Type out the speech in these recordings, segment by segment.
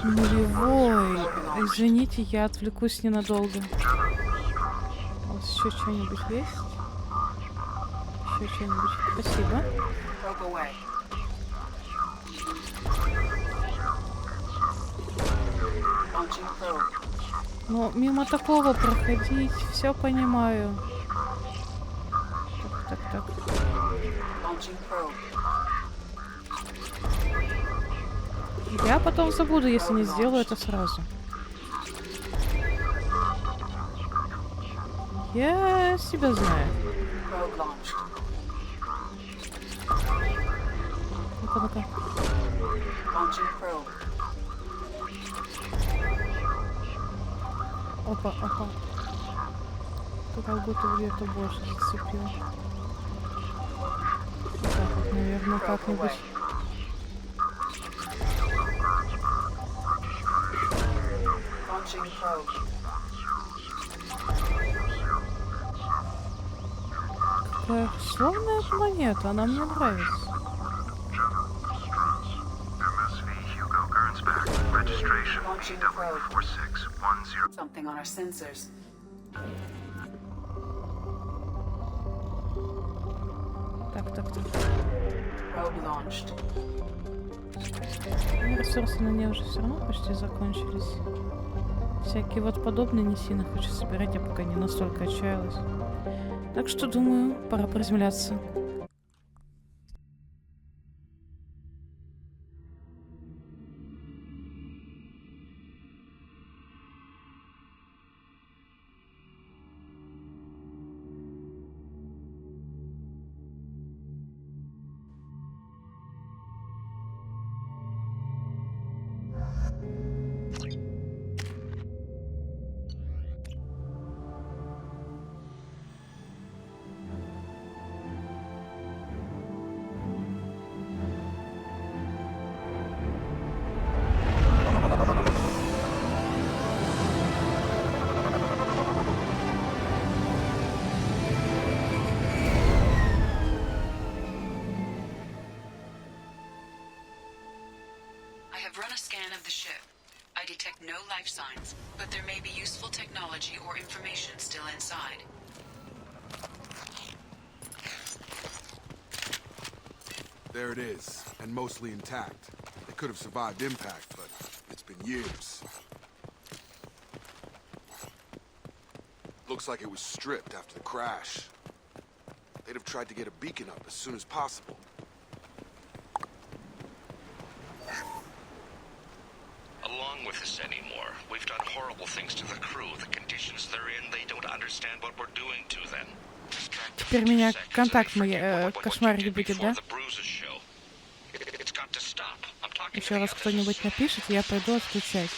Нулевой. Извините, я отвлекусь ненадолго. У вас еще что-нибудь есть? Еще что-нибудь? Спасибо. Но мимо такого проходить, все понимаю. Так. Я потом забуду, если не сделаю это сразу. Я себя знаю. Ну-ка. Опа. Тут как будто где-то больше зацепил. Так вот, наверное, как-нибудь. Какая славная планета, она мне нравится. Так. Ресурсы на ней уже все равно почти закончились. Всякие вот подобные не сильно хочу собирать, я пока не настолько отчаялась. Так что, думаю, пора приземляться. I detect no life signs, but there may be useful technology or information still inside. There it is, and mostly intact. It could have survived impact, but it's been years. Looks like it was stripped after the crash. They'd have tried to get a beacon up as soon as possible. Along with this anymore. We've done horrible things to the crew. The conditions they're in, they don't understand what we're doing to them. Теперь меня контакт мой кошмарить будет, да? Еще раз кто-нибудь напишет, я пойду отключать.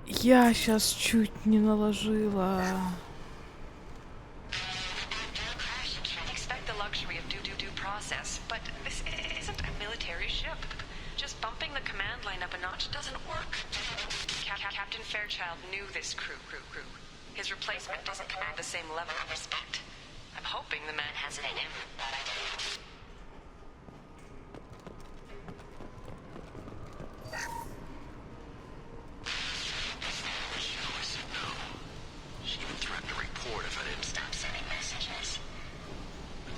Я сейчас чуть не наложила. His replacement doesn't command the same level of respect. I'm hoping the man has it in him. She even threatened to report if I didn't stop sending messages.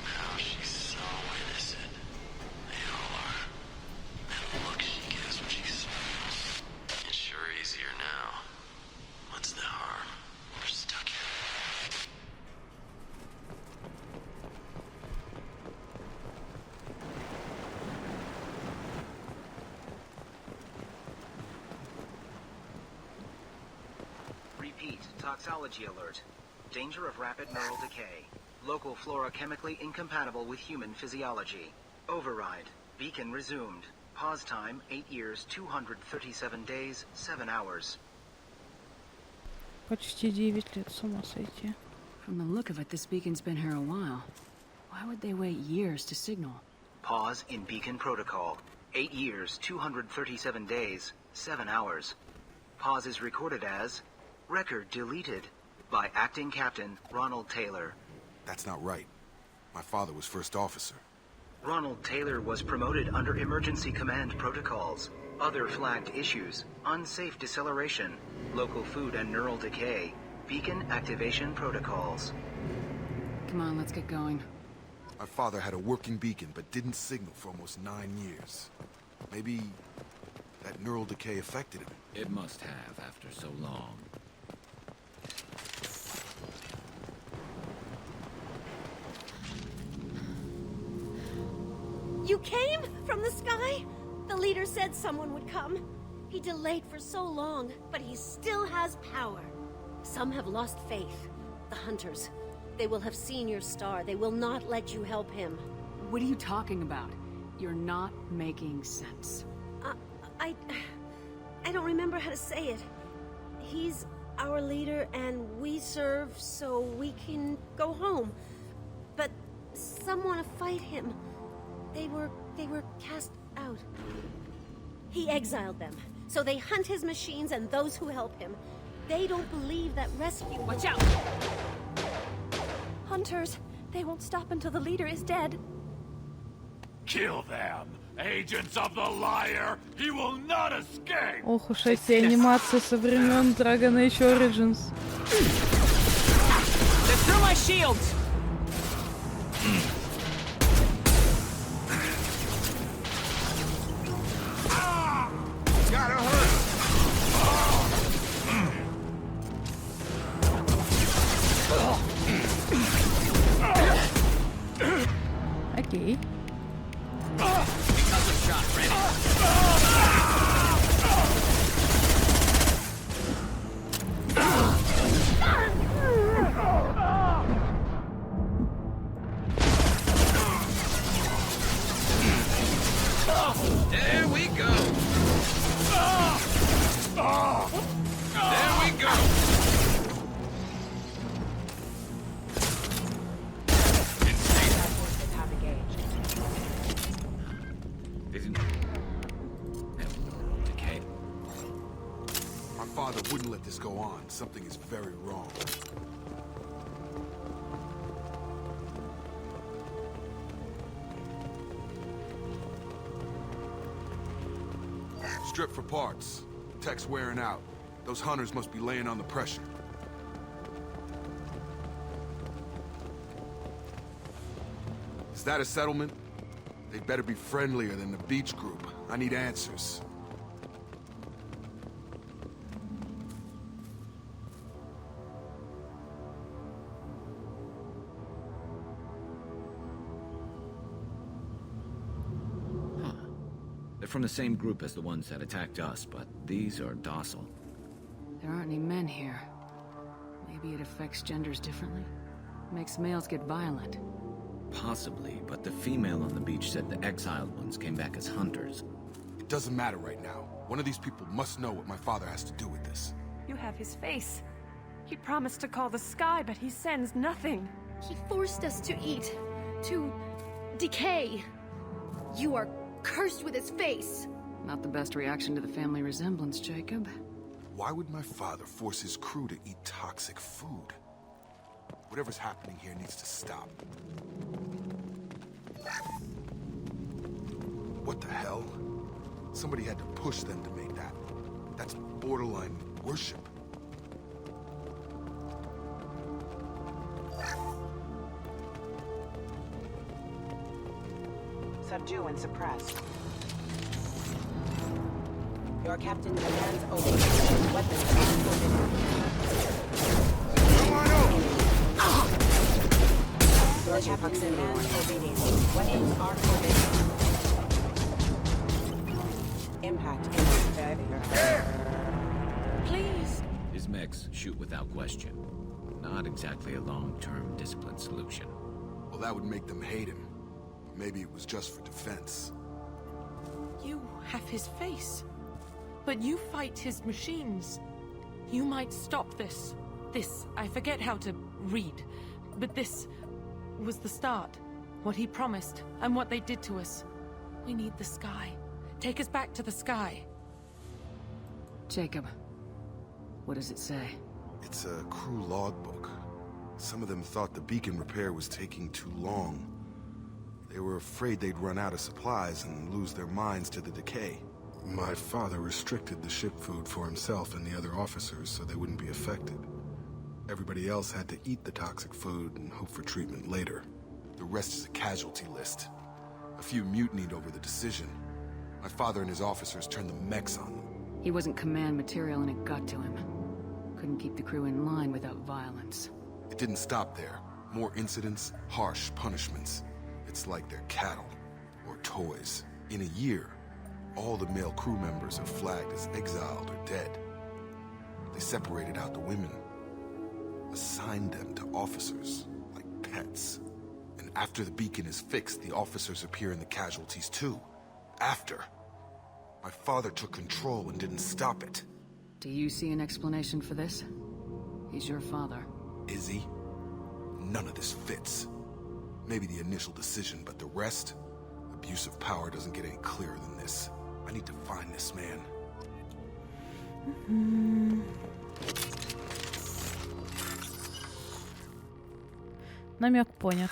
Now she's so innocent. They all are. And the look she gives when she smiles. It's sure easier now. What's the harm? We're stuck here. Toxology alert. Danger of rapid neural decay. Local flora chemically incompatible with human physiology. Override. Beacon resumed. Pause time 8 years, 237 days, 7 hours. Почти 9 лет, с ума сойти. From the look of it, this beacon's been here a while. Why would they wait years to signal? Pause in beacon protocol. 8 years, 237 days, 7 hours. Pause is recorded as record deleted by acting captain Ronald Taylor. That's not right. My father was first officer. Ronald Taylor was promoted under emergency command protocols. Other flagged issues: unsafe deceleration, local food and neural decay, beacon activation protocols. Come on, let's get going. My father had a working beacon but didn't signal for almost 9 years. Maybe that neural decay affected him. It must have after so long. You came from the sky? The leader said someone would come. He delayed for so long, but he still has power. Some have lost faith. The hunters. They will have seen your star. They will not let you help him. What are you talking about? You're not making sense. I don't remember how to say it. He's our leader and we serve so we can go home. But some want to fight him. They were cast out. He exiled them. So they hunt his machines and those who help him. They don't believe that rescue... Watch out! Hunters, they won't stop until the leader is dead. Kill them! Agents of the liar! He will not escape! Ох уж эти анимации со времен Dragon Age Origins. Through my shields! Gotta hurt! Окей. There we go. There we go. Isn't decay? My father wouldn't let this go on. Something is very wrong. Strip for parts. Tech's wearing out. Those hunters must be laying on the pressure. Is that a settlement? They'd better be friendlier than the beach group. I need answers. They're from the same group as the ones that attacked us, but these are docile. There aren't any men here. Maybe it affects genders differently? Makes males get violent. Possibly, but the female on the beach said the exiled ones came back as hunters. It doesn't matter right now. One of these people must know what my father has to do with this. You have his face. He promised to call the sky, but he sends nothing. He forced us to eat, to decay. You are cursed with his face. Not the best reaction to the family resemblance, Jacob. Why would my father force his crew to eat toxic food? Whatever's happening here needs to stop. What the hell? Somebody had to push them to make that. That's borderline worship. Subdue and suppress. Your captain demands open. Weapons are forbidden. Come on over! Your captain demands obedience. Weapons are forbidden. Impact image. Please. Is These mechs shoot without question. Not exactly a long-term discipline solution. Well, that would make them hate him. Maybe it was just for defense. You have his face. But you fight his machines. You might stop this. This, I forget how to read. But this was the start. What he promised, and what they did to us. We need the sky. Take us back to the sky. Jacob, what does it say? It's a crew logbook. Some of them thought the beacon repair was taking too long. They were afraid they'd run out of supplies and lose their minds to the decay. My father restricted the ship food for himself and the other officers so they wouldn't be affected. Everybody else had to eat the toxic food and hope for treatment later. The rest is a casualty list. A few mutinied over the decision. My father and his officers turned the mechs on them. He wasn't command material and it got to him. Couldn't keep the crew in line without violence. It didn't stop there. More incidents, harsh punishments. It's like they're cattle, or toys. In a year, all the male crew members are flagged as exiled or dead. They separated out the women, assigned them to officers, like pets. And after the beacon is fixed, the officers appear in the casualties too. After. My father took control and didn't stop it. Do you see an explanation for this? He's your father. Is he? None of this fits. Maybe the initial decision, but the rest? Abuse of power doesn't get any clearer than this. I need to find this man. Намек понят.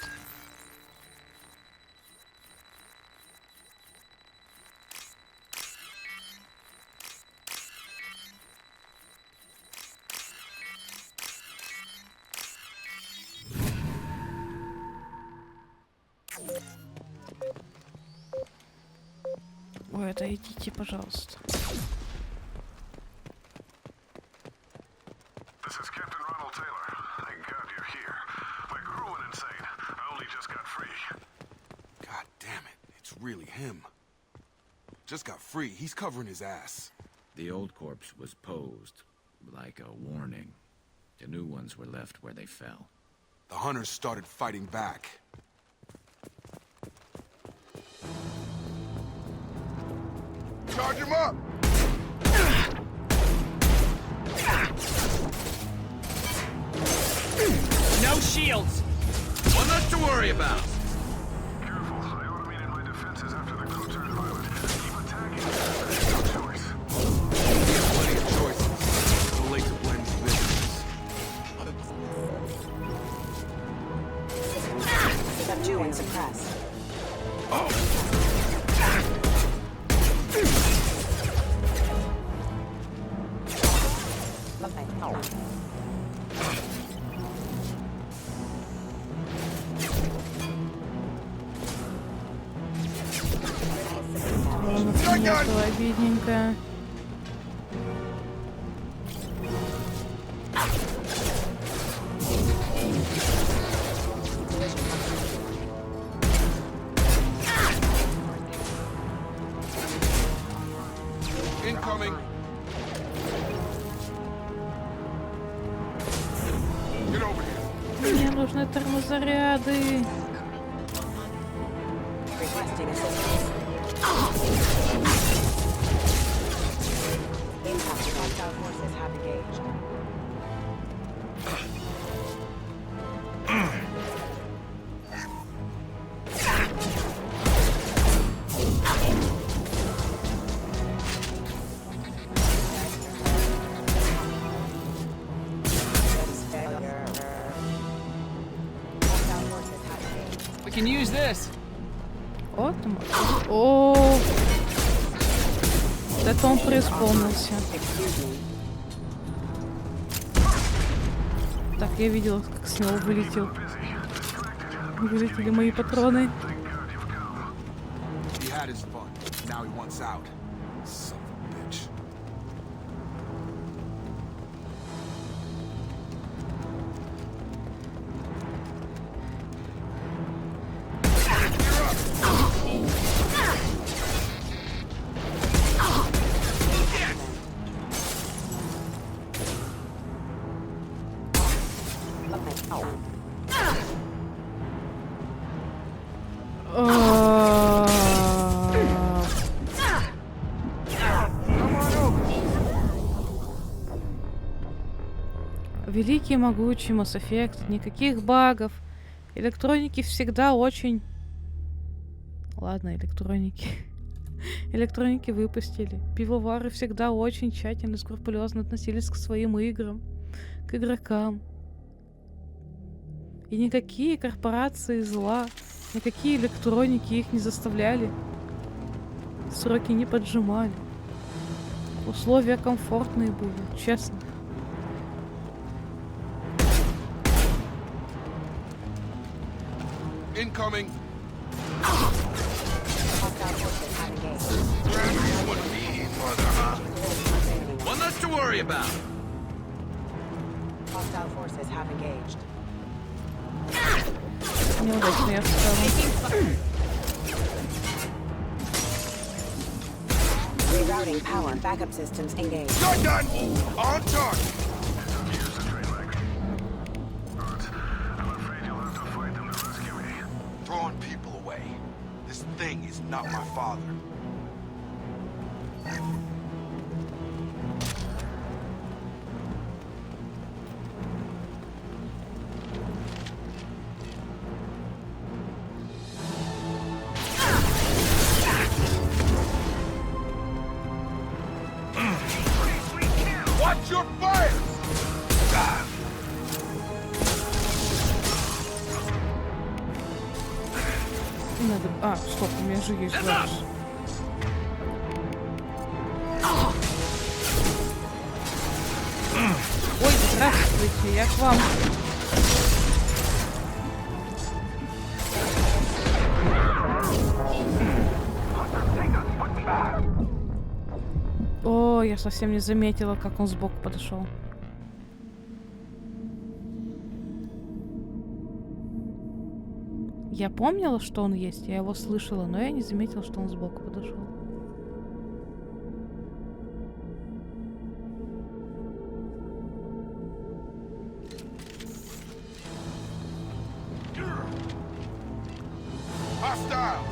Ой, отойдите, пожалуйста. This is Captain Ronald Taylor. Thank God you're here. Like ruin insane. I only just got free. God damn it. It's really him. Just got free. He's covering his ass. The old corpse was posed, like a warning. The new ones were left where they fell. The hunters started fighting back. Charge him up! No shields! Well, not to worry about. Careful. I automated my defenses after the crew turned violent. Keep attacking. There's no choice. We have plenty of choices. Too late to blend business. Subdue and suppress. Было обидненько. Incoming. Get over here. Мне нужны термозаряды. Requesting assistance. Impact hostile forces have engaged. We can use this. Вот. О, это он преисполнился. Так, я видела, как с него вылетели мои патроны. He had his fun. Now he wants out. Son of a bitch. Великий могучий Mass Effect, никаких багов. Электроники всегда очень... Ладно, электроники. Электроники выпустили. Пивовары всегда очень тщательно и скрупулезно относились к своим играм, к игрокам. И никакие корпорации зла, никакие электроники их не заставляли. Сроки не поджимали. Условия комфортные были, честно. Incoming. One less to worry about. Hostile forces have engaged. Неудачно я встала. Rerouting power. Backup systems engaged. You're done. On target. I'm afraid you'll have to fight them to rescue me. Throwing people away. This thing is not my father. Watch your fire! Надо... А, стоп, у меня же есть дальше. Ой, здравствуйте, я к вам. О, я совсем не заметила, как он сбоку подошел. Я помнила, что он есть, я его слышала, но я не заметила, что он сбоку подошел. Hostile!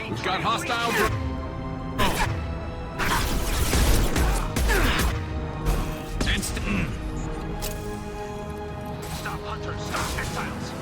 We've got hostiles. Stop hunters, stop exiles.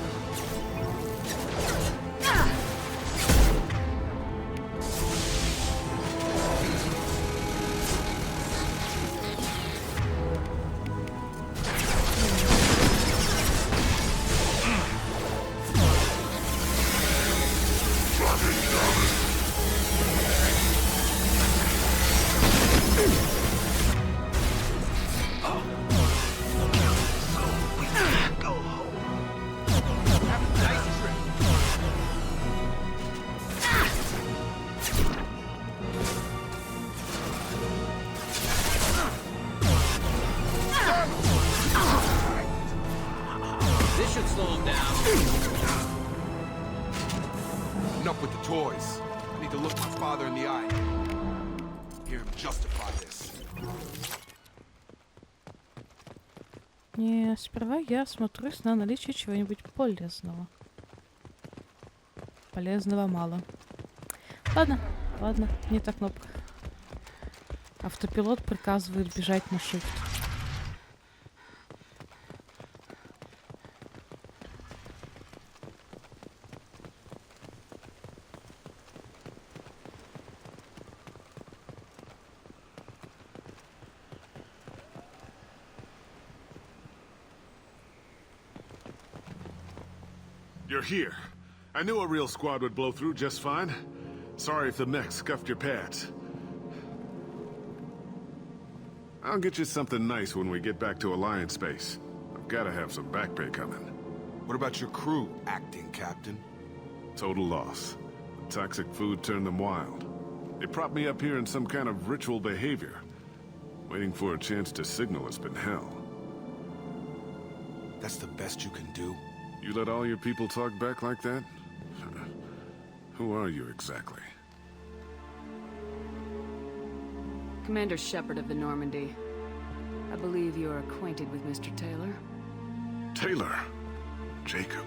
This should slow him down. Enough with the toys. I need to look my father in the eye. Hear him justify this. Не, сперва я смотрюсь на наличие чего-нибудь полезного. Полезного мало. Ладно, ладно, не та кнопка. Автопилот приказывает бежать на shift. You're here. I knew a real squad would blow through just fine. Sorry if the mech scuffed your pads. I'll get you something nice when we get back to Alliance base. I've got to have some back pay coming. What about your crew, acting captain? Total loss. The toxic food turned them wild. They propped me up here in some kind of ritual behavior. Waiting for a chance to signal has been hell. That's the best you can do? You let all your people talk back like that? Who are you exactly? Commander Shepard of the Normandy. I believe you're acquainted with Mr. Taylor. Taylor? Jacob?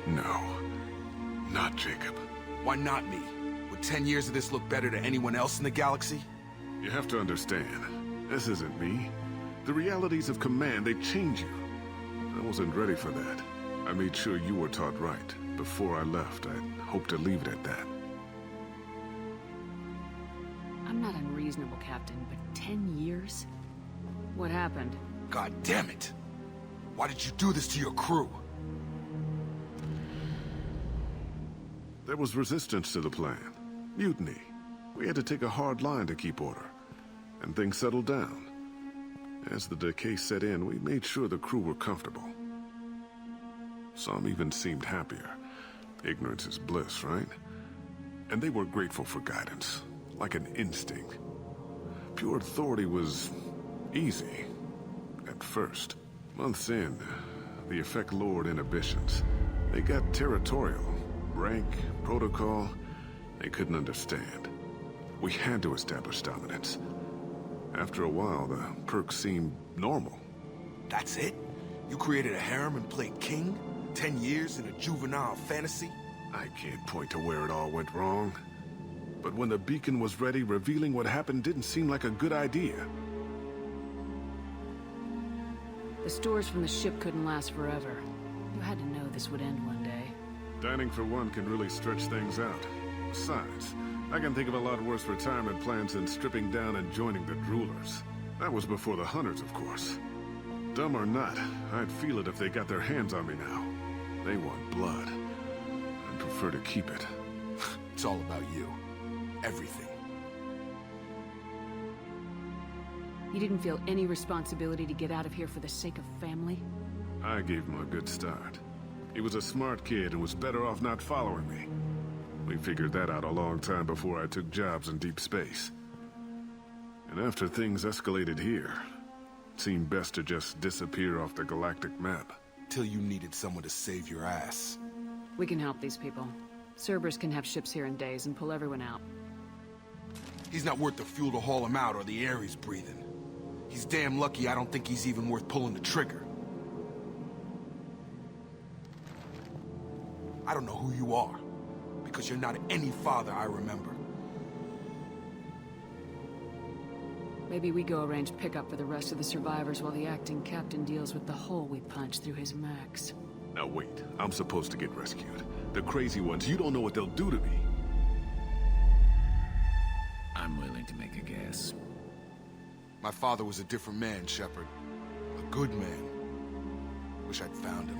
No. Not Jacob. Why not me? Would 10 years of this look better to anyone else in the galaxy? You have to understand, this isn't me. The realities of command, they change you. I wasn't ready for that. I made sure you were taught right. Before I left, I hoped to leave it at that. I'm not unreasonable, Captain, but 10 years? What happened? God damn it! Why did you do this to your crew? There was resistance to the plan. Mutiny. We had to take a hard line to keep order. And things settled down. As the decay set in, we made sure the crew were comfortable. Some even seemed happier. Ignorance is bliss, right? And they were grateful for guidance, like an instinct. Pure authority was easy, at first. Months in, the effect lowered inhibitions. They got territorial. Rank, protocol, they couldn't understand. We had to establish dominance. After a while, the perks seemed normal. That's it? You created a harem and played king? 10 years in a juvenile fantasy? I can't point to where it all went wrong. But when the beacon was ready, revealing what happened didn't seem like a good idea. The stores from the ship couldn't last forever. You had to know this would end one day. Dining for one can really stretch things out. Besides, I can think of a lot worse retirement plans than stripping down and joining the droolers. That was before the hunters, of course. Dumb or not, I'd feel it if they got their hands on me now. They want blood. I'd prefer to keep it. It's all about you. Everything. You didn't feel any responsibility to get out of here for the sake of family? I gave him a good start. He was a smart kid and was better off not following me. We figured that out a long time before I took jobs in deep space. And after things escalated here, it seemed best to just disappear off the galactic map. Till you needed someone to save your ass. We can help these people. Cerberus can have ships here in days and pull everyone out. He's not worth the fuel to haul him out or the air he's breathing. He's damn lucky I don't think he's even worth pulling the trigger. I don't know who you are, because you're not any father I remember. Maybe we go arrange pickup for the rest of the survivors while the acting captain deals with the hole we punched through his max. Now wait, I'm supposed to get rescued. The crazy ones, you don't know what they'll do to me. I'm willing to make a guess. My father was a different man, Shepard. A good man. Wish I'd found him.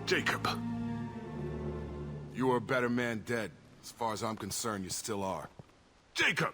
Jacob! You were a better man dead. As far as I'm concerned, you still are. Jacob!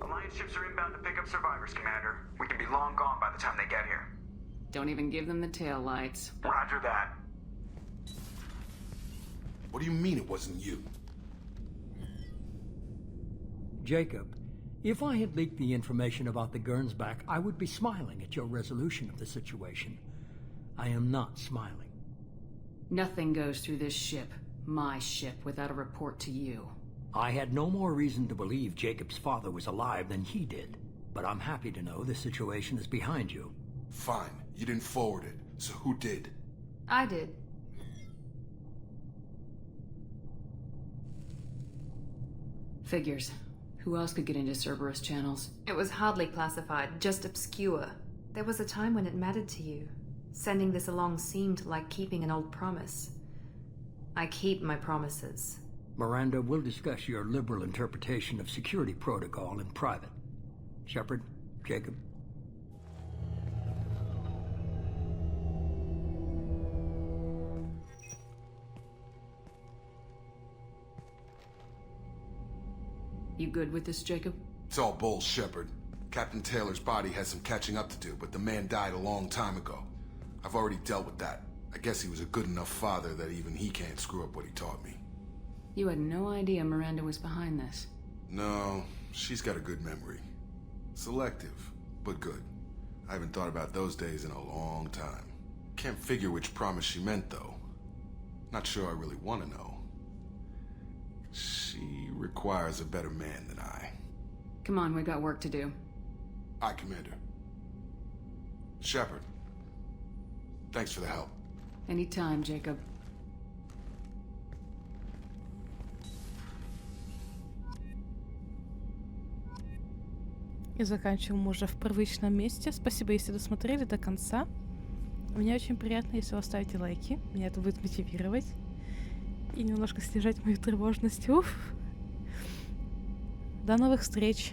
Alliance ships are inbound to pick up survivors, Commander. We can be long gone by the time they get here. Don't even give them the tail lights. Roger that. What do you mean it wasn't you? Jacob, if I had leaked the information about the Gernsback, I would be smiling at your resolution of the situation. I am not smiling. Nothing goes through this ship, my ship, without a report to you. I had no more reason to believe Jacob's father was alive than he did, but I'm happy to know the situation is behind you. Fine. You didn't forward it, so who did? I did. Figures. Who else could get into Cerberus channels? It was hardly classified, just obscure. There was a time when it mattered to you. Sending this along seemed like keeping an old promise. I keep my promises. Miranda, we'll discuss your liberal interpretation of security protocol in private. Shepard, Jacob. You good with this, Jacob? It's all bull, Shepard. Captain Taylor's body has some catching up to do, but the man died a long time ago. I've already dealt with that. I guess he was a good enough father that even he can't screw up what he taught me. You had no idea Miranda was behind this. No, she's got a good memory. Selective, but good. I haven't thought about those days in a long time. Can't figure which promise she meant, though. Not sure I really want to know. She requires a better man than I. Come on, we got work to do. Aye, Commander. Shepard. Thanks for the help. Anytime, Jacob. И заканчиваем уже в привычном месте. Спасибо, если досмотрели до конца. Мне очень приятно, если вы ставите лайки. Меня это будет мотивировать. И немножко снижать мою тревожность. Уф. До новых встреч.